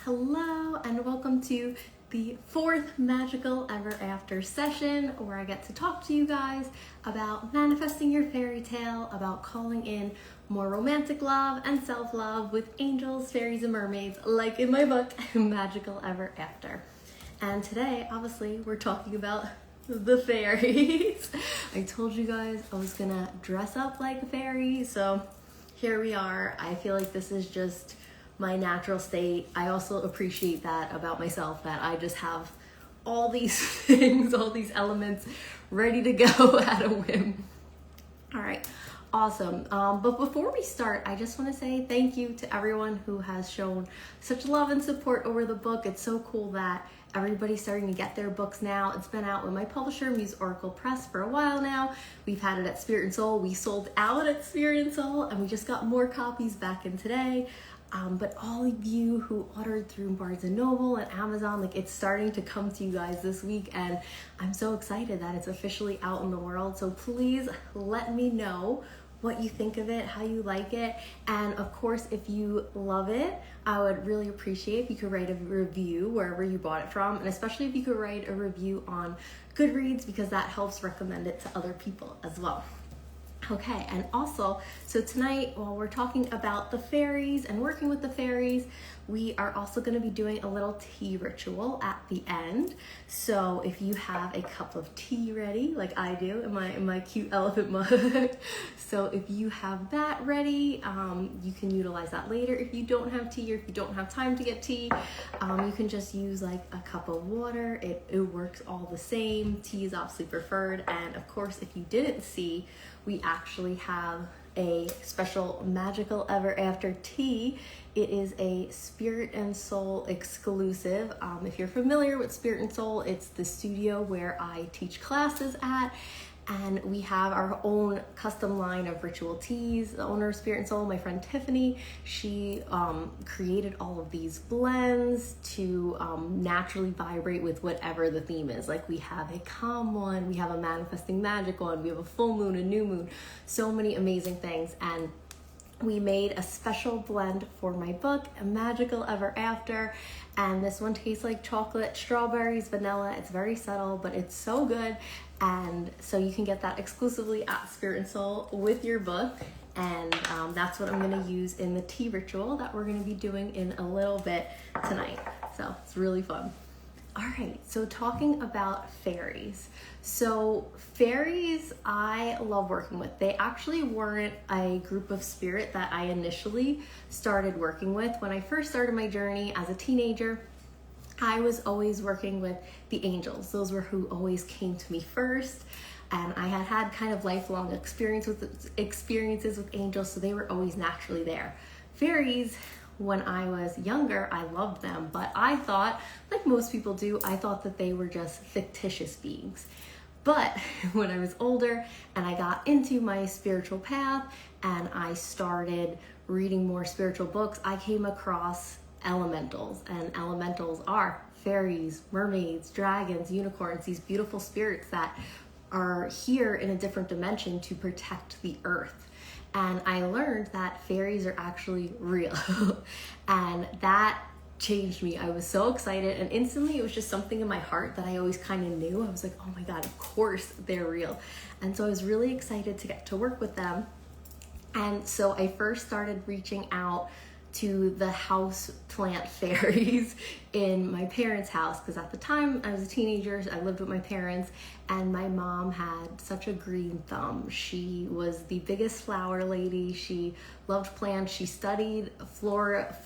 Hello and welcome to the fourth Magical Ever After session where I get to talk to you guys about manifesting your fairy tale, about calling in more romantic love and self-love with angels, fairies, and mermaids, like in my book, Magical Ever After. And today, obviously, we're talking about the fairies. I told you guys I was gonna dress up like a fairy, so here we are. I feel like this is just my natural state. I also appreciate that about myself, that I just have all these things, all these elements ready to go at a whim. All right, awesome. But before we start, I just want to say thank you to everyone who has shown such love and support over the book. It's so cool that everybody's starting to get their books now. It's been out with my publisher, Muse Oracle Press, for a while now. We've had it at Spirit and Soul. We sold out at Spirit and Soul, and we just got more copies back in today. But all of you who ordered through Barnes & Noble and Amazon, like, it's starting to come to you guys this week, and I'm so excited that it's officially out in the world. So please let me know what you think of it, how you like it, and of course, if you love it, I would really appreciate if you could write a review wherever you bought it from, and especially if you could write a review on Goodreads, because that helps recommend it to other people as well. Okay, and also, so tonight, while we're talking about the fairies and working with the fairies, we are also going to be doing a little tea ritual at the end. So if you have a cup of tea ready, like I do in my cute elephant mug, so if you have that ready, you can utilize that later. If you don't have tea, or if you don't have time to get tea, you can just use like a cup of water. It works all the same. Tea is obviously preferred. And of course, if you didn't see, we actually have a special Magical Ever After tea. It is a Spirit and Soul exclusive. If you're familiar with Spirit and Soul, it's the studio where I teach classes at, and we have our own custom line of ritual teas. The owner of Spirit and Soul, my friend Tiffany, she created all of these blends to naturally vibrate with whatever the theme is. Like, we have a calm one, we have a manifesting magic one, we have a full moon, a new moon, so many amazing things. And we made a special blend for my book, A Magical Ever After, and this one tastes like chocolate, strawberries, vanilla. It's very subtle, but it's so good. And so you can get that exclusively at Spirit and Soul with your book. And that's what I'm gonna use in the tea ritual that we're gonna be doing in a little bit tonight. So it's really fun. All right, so talking about fairies. So fairies, I love working with. They actually weren't a group of spirit that I initially started working with. When I first started my journey as a teenager, I was always working with the angels. Those were who always came to me first. And I had kind of lifelong experiences with angels, so they were always naturally there. Fairies, when I was younger, I loved them, but I thought, like most people do, I thought that they were just fictitious beings. But when I was older and I got into my spiritual path and I started reading more spiritual books, I came across elementals, and elementals are fairies, mermaids, dragons, unicorns, these beautiful spirits that are here in a different dimension to protect the earth. And I learned that fairies are actually real. And that changed me. I was so excited, and instantly it was just something in my heart that I always kind of knew. I was like, oh my God, of course they're real. And so I was really excited to get to work with them. And so I first started reaching out to the house plant fairies in my parents' house, because at the time I was a teenager, I lived with my parents, and my mom had such a green thumb. She was the biggest flower lady. She loved plants. She studied florism,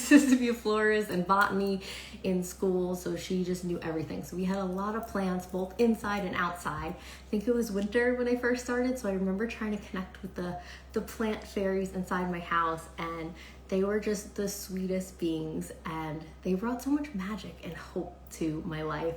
to be a florist, and botany in school, so she just knew everything. So we had a lot of plants, both inside and outside. I think it was winter when I first started, so I remember trying to connect with the plant fairies inside my house, and they were just the sweetest beings, and they brought so much magic and hope to my life.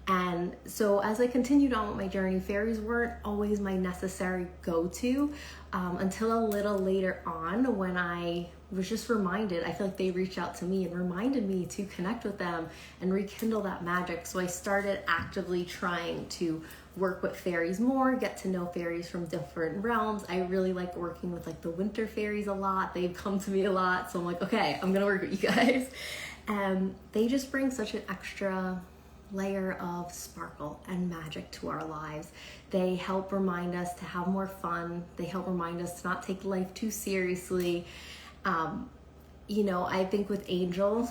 And so as I continued on with my journey, fairies weren't always my necessary go-to until a little later on, when I was just reminded, I feel like they reached out to me and reminded me to connect with them and rekindle that magic. So I started actively trying to work with fairies more, get to know fairies from different realms. I really like working with like the winter fairies a lot. They've come to me a lot. So I'm like, okay, I'm gonna work with you guys. And they just bring such an extra layer of sparkle and magic to our lives. They help remind us to have more fun. They help remind us to not take life too seriously. You know, I think with angels,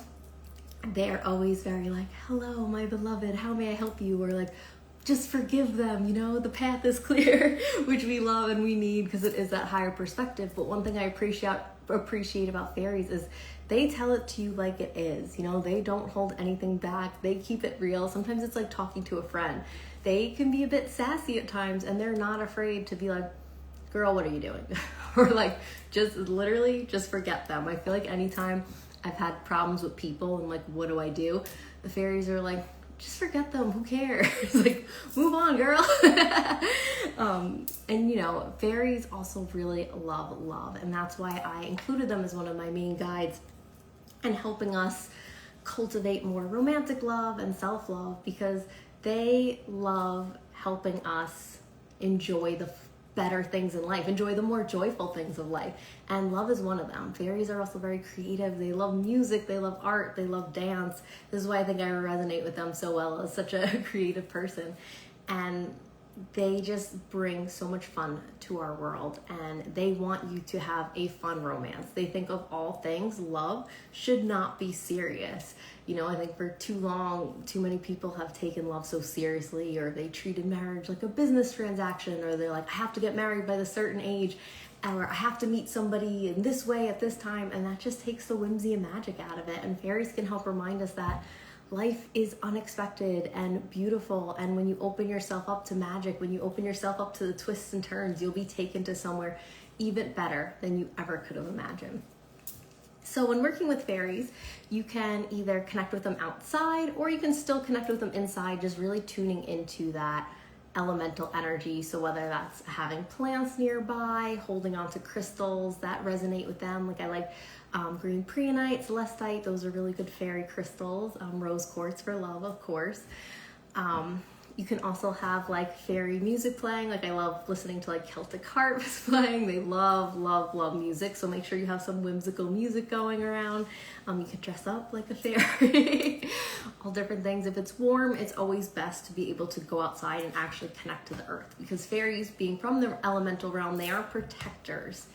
they're always very like, hello, my beloved, how may I help you? Or like, just forgive them, you know, the path is clear, which we love and we need because it is that higher perspective. But one thing I appreciate about fairies is they tell it to you like it is. You know, they don't hold anything back. They keep it real. Sometimes it's like talking to a friend. They can be a bit sassy at times and they're not afraid to be like, girl, what are you doing? Or like, just literally just forget them. I feel like anytime I've had problems with people and like, what do? The fairies are like, just forget them, who cares? Like, move on, girl. And you know, fairies also really love love, and that's why I included them as one of my main guides in helping us cultivate more romantic love and self-love, because they love helping us enjoy the better things in life, enjoy the more joyful things of life, and love is one of them. Fairies are also very creative. They love music, they love art, they love dance. This is why I think I resonate with them so well as such a creative person. And they just bring so much fun to our world, and they want you to have a fun romance. They think of all things, love should not be serious. You know, I think for too long, too many people have taken love so seriously, or they treated marriage like a business transaction, or they're like, I have to get married by a certain age, or I have to meet somebody in this way at this time, and that just takes the whimsy and magic out of it. And fairies can help remind us that life is unexpected and beautiful, and when you open yourself up to magic, when you open yourself up to the twists and turns, you'll be taken to somewhere even better than you ever could have imagined. So when working with fairies, you can either connect with them outside, or you can still connect with them inside, just really tuning into that elemental energy. So whether that's having plants nearby, holding on to crystals that resonate with them, like I like green preonite, celestite, those are really good fairy crystals. Rose quartz for love, of course. You can also have like fairy music playing. Like I love listening to like Celtic harps playing. They love, love, love music. So make sure you have some whimsical music going around. You can dress up like a fairy, all different things. If it's warm, it's always best to be able to go outside and actually connect to the earth, because fairies, being from the elemental realm, they are protectors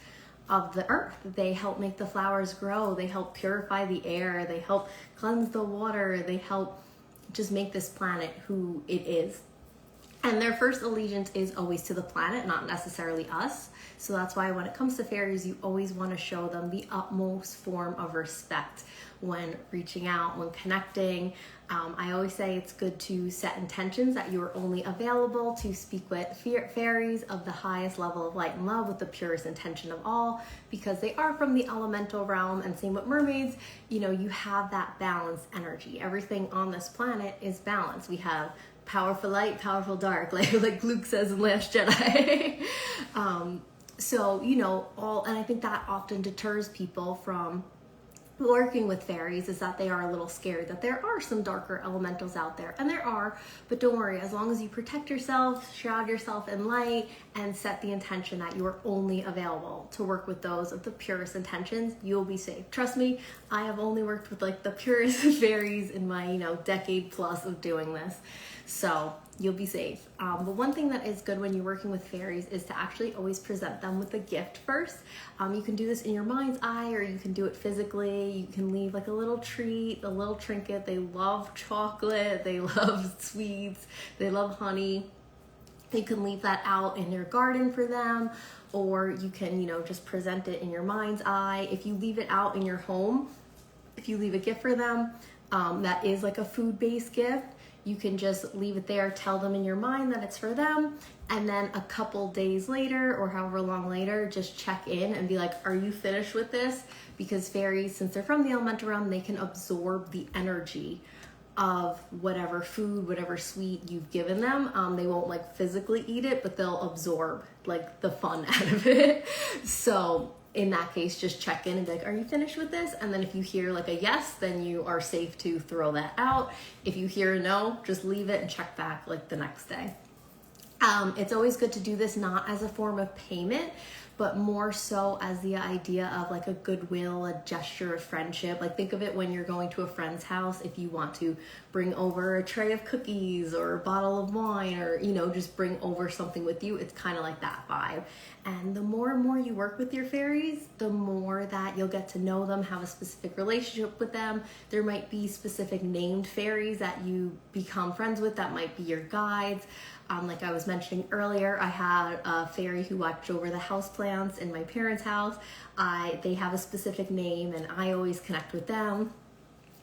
of the earth. They help make the flowers grow. They help purify the air. They help cleanse the water. They help just make this planet who it is. And their first allegiance is always to the planet, not necessarily us. So that's why when it comes to fairies, you always want to show them the utmost form of respect when reaching out, when connecting. I always say it's good to set intentions that you are only available to speak with fairies of the highest level of light and love with the purest intention of all, because they are from the elemental realm. And same with mermaids, you know, you have that balanced energy. Everything on this planet is balanced. We have powerful light, powerful dark, like Luke says in Last Jedi. So, you know, and I think that often deters people from working with fairies, is that they are a little scared that there are some darker elementals out there, and there are, but don't worry, as long as you protect yourself, shroud yourself in light, and set the intention that you are only available to work with those of the purest intentions, you'll be safe. Trust me, I have only worked with like the purest fairies in my, you know, decade plus of doing this, so you'll be safe. But one thing that is good when you're working with fairies is to actually always present them with a gift first. You can do this in your mind's eye, or you can do it physically. You can leave like a little treat, a little trinket. They love chocolate, they love sweets, they love honey. You can leave that out in your garden for them, or you can, you know, just present it in your mind's eye. If you leave it out in your home, if you leave a gift for them, that is like a food-based gift, you can just leave it there, tell them in your mind that it's for them, and then a couple days later, or however long later, just check in and be like, are you finished with this? Because fairies, since they're from the elemental realm, they can absorb the energy of whatever food, whatever sweet you've given them. They won't like physically eat it, but they'll absorb like the fun out of it. So in that case, just check in and be like, are you finished with this? And then if you hear like a yes, then you are safe to throw that out. If you hear a no, just leave it and check back like the next day. It's always good to do this not as a form of payment, but more so as the idea of like a goodwill, a gesture of friendship. Like think of it when you're going to a friend's house, if you want to bring over a tray of cookies or a bottle of wine, or, you know, just bring over something with you. It's kind of like that vibe. And the more and more you work with your fairies, the more that you'll get to know them, have a specific relationship with them. There might be specific named fairies that you become friends with that might be your guides. Like I was mentioning earlier, I had a fairy who watched over the houseplants in my parents' house. They have a specific name and I always connect with them.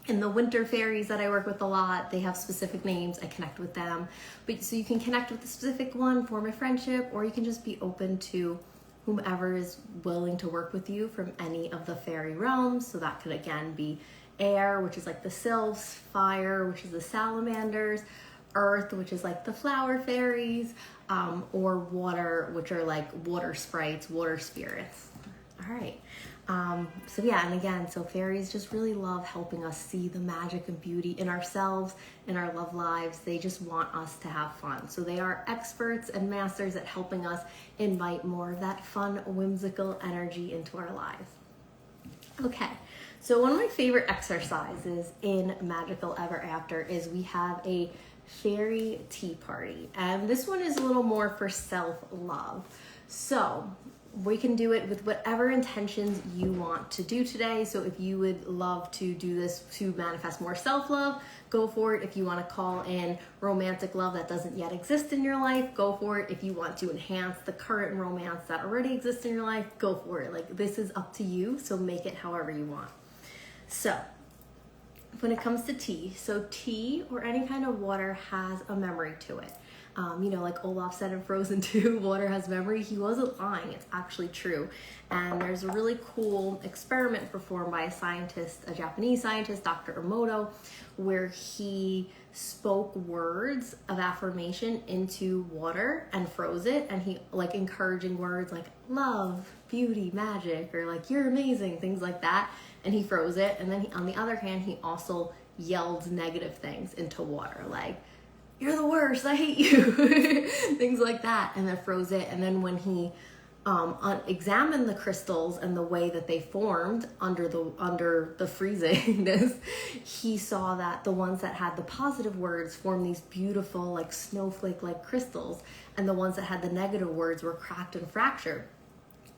And the winter fairies that I work with a lot, they have specific names, I connect with them. But so you can connect with a specific one, form a friendship, or you can just be open to whomever is willing to work with you from any of the fairy realms. So that could again be air, which is like the sylphs, fire, which is the salamanders, earth, which is like the flower fairies, or water, which are like water sprites, water spirits. All right. So yeah, and again, so fairies just really love helping us see the magic and beauty in ourselves, in our love lives. They just want us to have fun. So they are experts and masters at helping us invite more of that fun, whimsical energy into our lives. Okay, so one of my favorite exercises in Magical Ever After is we have a fairy tea party, and this one is a little more for self-love. So we can do it with whatever intentions you want to do today. So if you would love to do this to manifest more self-love, go for it. If you want to call in romantic love that doesn't yet exist in your life, go for it. If you want to enhance the current romance that already exists in your life, go for it. Like, this is up to you, so make it however you want. So when it comes to tea, so tea or any kind of water has a memory to it. You know, like Olaf said in Frozen 2, water has memory. He wasn't lying, it's actually true. And there's a really cool experiment performed by a scientist, a Japanese scientist, Dr. Emoto, where he spoke words of affirmation into water and froze it. And he, like, encouraging words like love, beauty, magic, or like you're amazing, things like that. And he froze it. And then on the other hand, he also yelled negative things into water, like, you're the worst, I hate you, things like that, and then froze it. And then when he examined the crystals and the way that they formed under the freezingness, he saw that the ones that had the positive words formed these beautiful, like snowflake-like crystals, and the ones that had the negative words were cracked and fractured.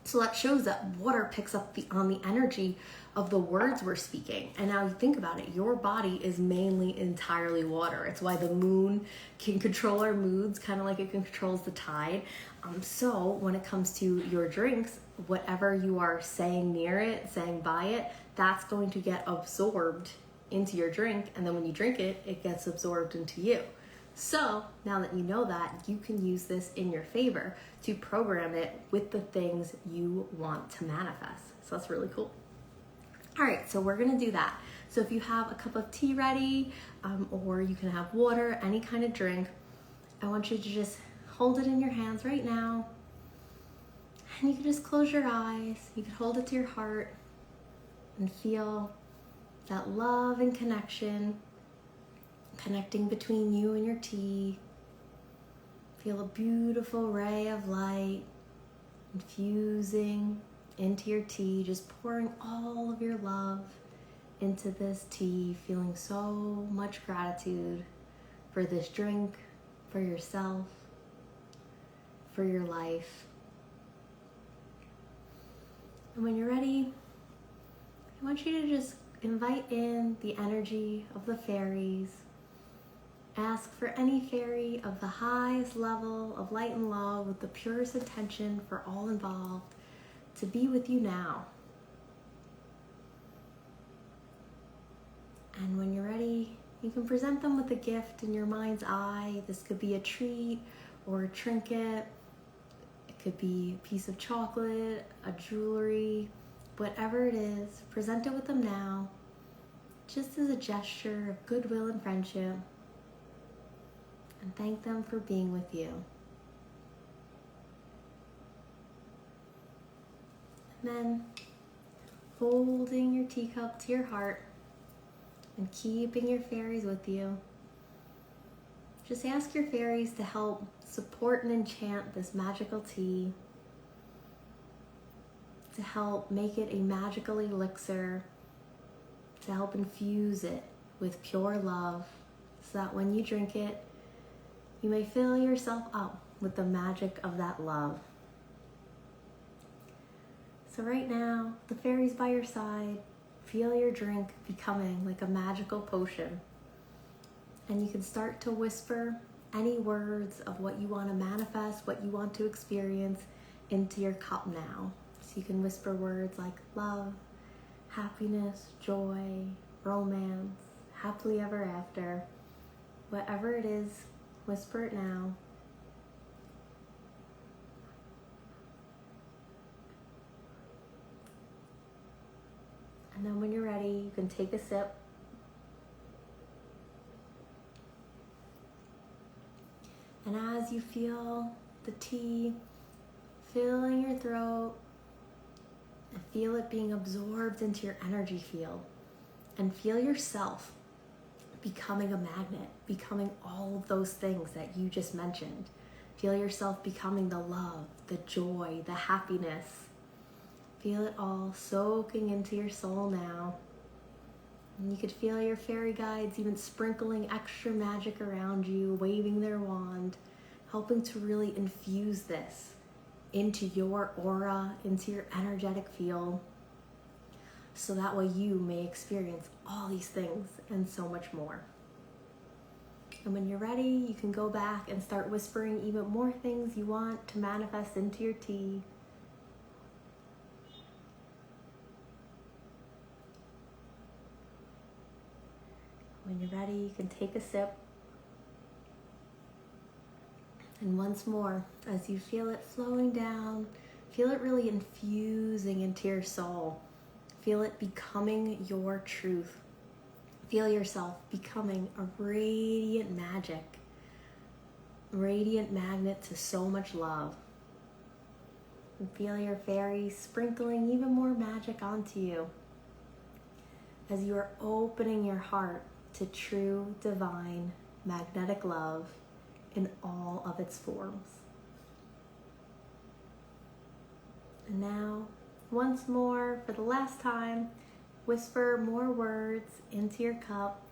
So that shows that water picks up on the energy of the words we're speaking. And now you think about it, your body is mainly entirely water. It's why the moon can control our moods, kind of like it controls the tide. So when it comes to your drinks, whatever you are saying near it, saying by it, that's going to get absorbed into your drink. And then when you drink it, it gets absorbed into you. So now that you know that, you can use this in your favor to program it with the things you want to manifest. So that's really cool. All right, so we're gonna do that. So if you have a cup of tea ready, or you can have water, any kind of drink, I want you to just hold it in your hands right now. And you can just close your eyes. You can hold it to your heart and feel that love and connection connecting between you and your tea. Feel a beautiful ray of light infusing into your tea, just pouring all of your love into this tea, feeling so much gratitude for this drink, for yourself, for your life. And when you're ready, I want you to just invite in the energy of the fairies. Ask for any fairy of the highest level of light and love with the purest intention for all involved to be with you now. And when you're ready, you can present them with a gift in your mind's eye. This could be a treat or a trinket. It could be a piece of chocolate, a jewelry, whatever it is. Present it with them now, just as a gesture of goodwill and friendship. And thank them for being with you. And then holding your teacup to your heart and keeping your fairies with you. Just ask your fairies to help support and enchant this magical tea, to help make it a magical elixir, to help infuse it with pure love, so that when you drink it, you may fill yourself up with the magic of that love. So right now, the fairies by your side, feel your drink becoming like a magical potion. And you can start to whisper any words of what you want to manifest, what you want to experience into your cup now. So you can whisper words like love, happiness, joy, romance, happily ever after. Whatever it is, whisper it now. And then when you're ready, you can take a sip. And as you feel the tea filling your throat, and feel it being absorbed into your energy field, and feel yourself becoming a magnet, becoming all of those things that you just mentioned. Feel yourself becoming the love, the joy, the happiness. Feel it all soaking into your soul now. And you could feel your fairy guides even sprinkling extra magic around you, waving their wand, helping to really infuse this into your aura, into your energetic field, so that way you may experience all these things and so much more. And when you're ready, you can go back and start whispering even more things you want to manifest into your tea. When you're ready, you can take a sip. And once more, as you feel it flowing down, feel it really infusing into your soul. Feel it becoming your truth. Feel yourself becoming a radiant magnet to so much love. And feel your fairies sprinkling even more magic onto you as you are opening your heart to true, divine, magnetic love in all of its forms. And now, once more, for the last time, whisper more words into your cup.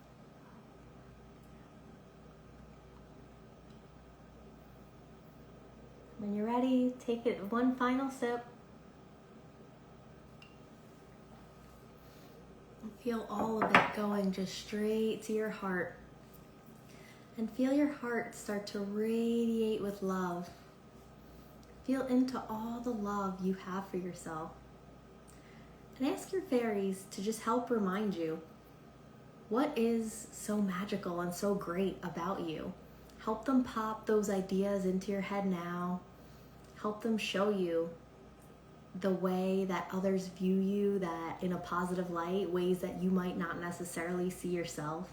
When you're ready, take it one final sip. Feel all of it going just straight to your heart. And feel your heart start to radiate with love. Feel into all the love you have for yourself. And ask your fairies to just help remind you what is so magical and so great about you. Help them pop those ideas into your head now. Help them show you the way that others view you, that in a positive light, ways that you might not necessarily see yourself.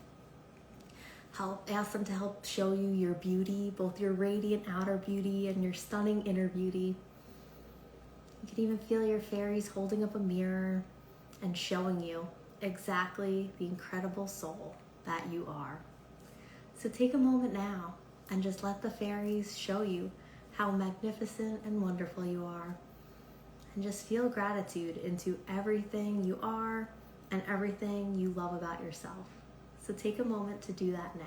Ask them to help show you your beauty, both your radiant outer beauty and your stunning inner beauty. You can even feel your fairies holding up a mirror and showing you exactly the incredible soul that you are. So take a moment now and just let the fairies show you how magnificent and wonderful you are. And just feel gratitude into everything you are and everything you love about yourself. So take a moment to do that now.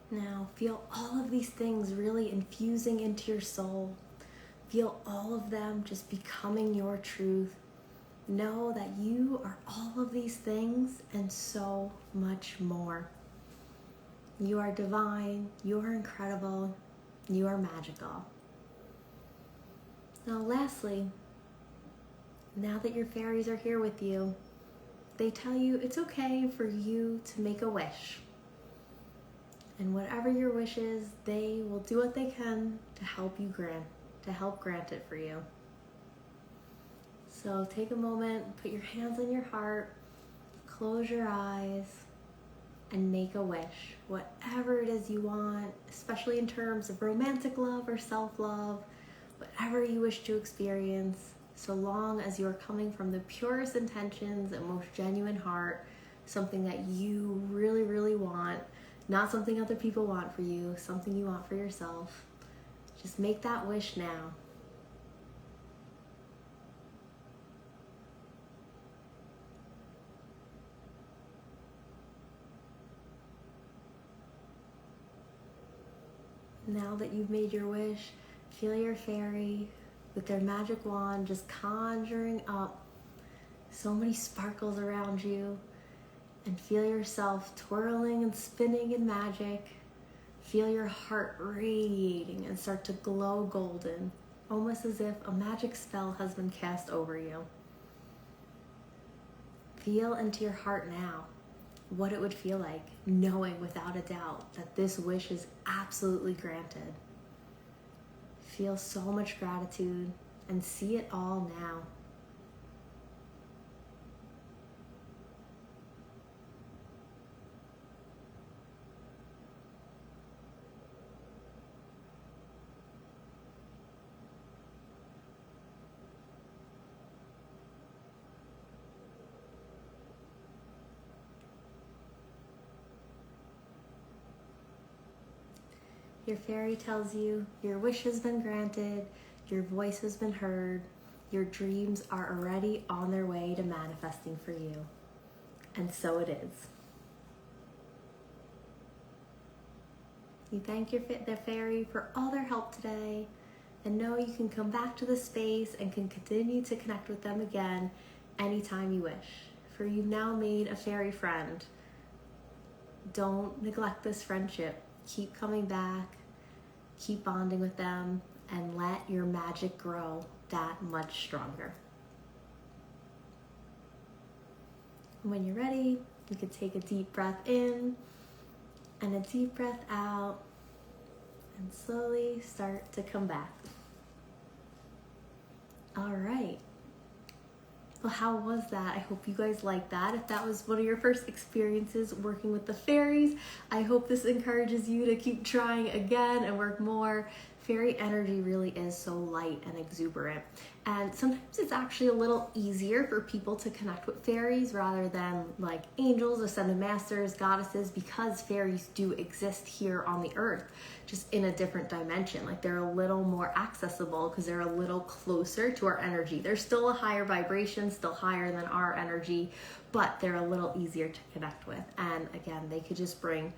Now feel all of these things really infusing into your soul. Feel all of them just becoming your truth. Know that you are all of these things and so much more. You are divine, you are incredible, you are magical. Now, lastly, now that your fairies are here with you, they tell you it's okay for you to make a wish. And whatever your wish is, they will do what they can to help grant it for you. So take a moment, put your hands on your heart, close your eyes, and make a wish. Whatever it is you want, especially in terms of romantic love or self-love, whatever you wish to experience, so long as you're coming from the purest intentions and most genuine heart, something that you really, really want, not something other people want for you, something you want for yourself. Just make that wish now. Now that you've made your wish, feel your fairy with their magic wand just conjuring up so many sparkles around you, and feel yourself twirling and spinning in magic. Feel your heart radiating and start to glow golden, almost as if a magic spell has been cast over you. Feel into your heart now what it would feel like, knowing without a doubt that this wish is absolutely granted. Feel so much gratitude and see it all now. Your fairy tells you your wish has been granted, your voice has been heard, your dreams are already on their way to manifesting for you. And so it is. You thank the fairy for all their help today, and know you can come back to the space and can continue to connect with them again anytime you wish. For you've now made a fairy friend. Don't neglect this friendship. Keep coming back, keep bonding with them, and let your magic grow that much stronger. When you're ready, you can take a deep breath in and a deep breath out, and slowly start to come back. All right. Well, how was that? I hope you guys liked that. If that was one of your first experiences working with the fairies, I hope this encourages you to keep trying again and work more. Fairy energy really is so light and exuberant. And sometimes it's actually a little easier for people to connect with fairies rather than like angels, ascended masters, goddesses, because fairies do exist here on the earth, just in a different dimension. Like they're a little more accessible because they're a little closer to our energy. They're still a higher vibration, still higher than our energy, but they're a little easier to connect with. And again, they could just bring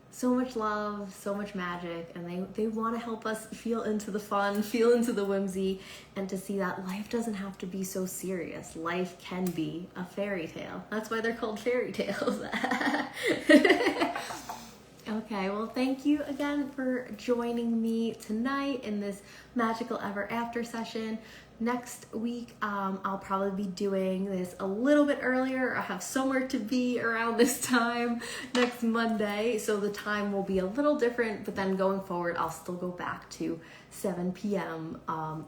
so much love, so much magic, and they want to help us feel into the fun, feel into the whimsy, and to see that life doesn't have to be so serious. Life can be a fairy tale. That's why they're called fairy tales. Okay, well, thank you again for joining me tonight in this Magical Ever After session. Next week, I'll probably be doing this a little bit earlier. I have somewhere to be around this time next Monday, so the time will be a little different, but then going forward, I'll still go back to 7 p.m.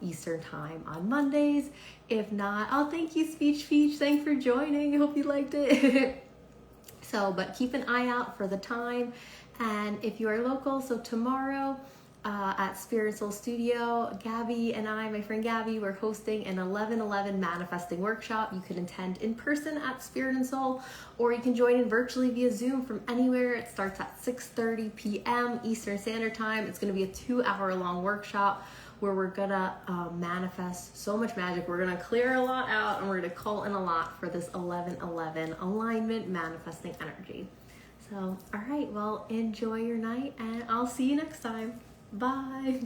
Eastern time on Mondays. If not, I'll thank you, Speech Peach. Thanks for joining. I hope you liked it. So, but keep an eye out for the time. And if you are local, so tomorrow, at Spirit Soul Studio, Gabby and I, my friend Gabby, we're hosting an 11/11 manifesting workshop. You can attend in person at Spirit and Soul, or you can join in virtually via Zoom from anywhere. It starts at 6:30 p.m. Eastern Standard Time. It's going to be a 2-hour long workshop where we're gonna manifest so much magic. We're gonna clear a lot out, and we're gonna call in a lot for this 11/11 alignment manifesting energy. So, all right, well, enjoy your night, and I'll see you next time. Bye.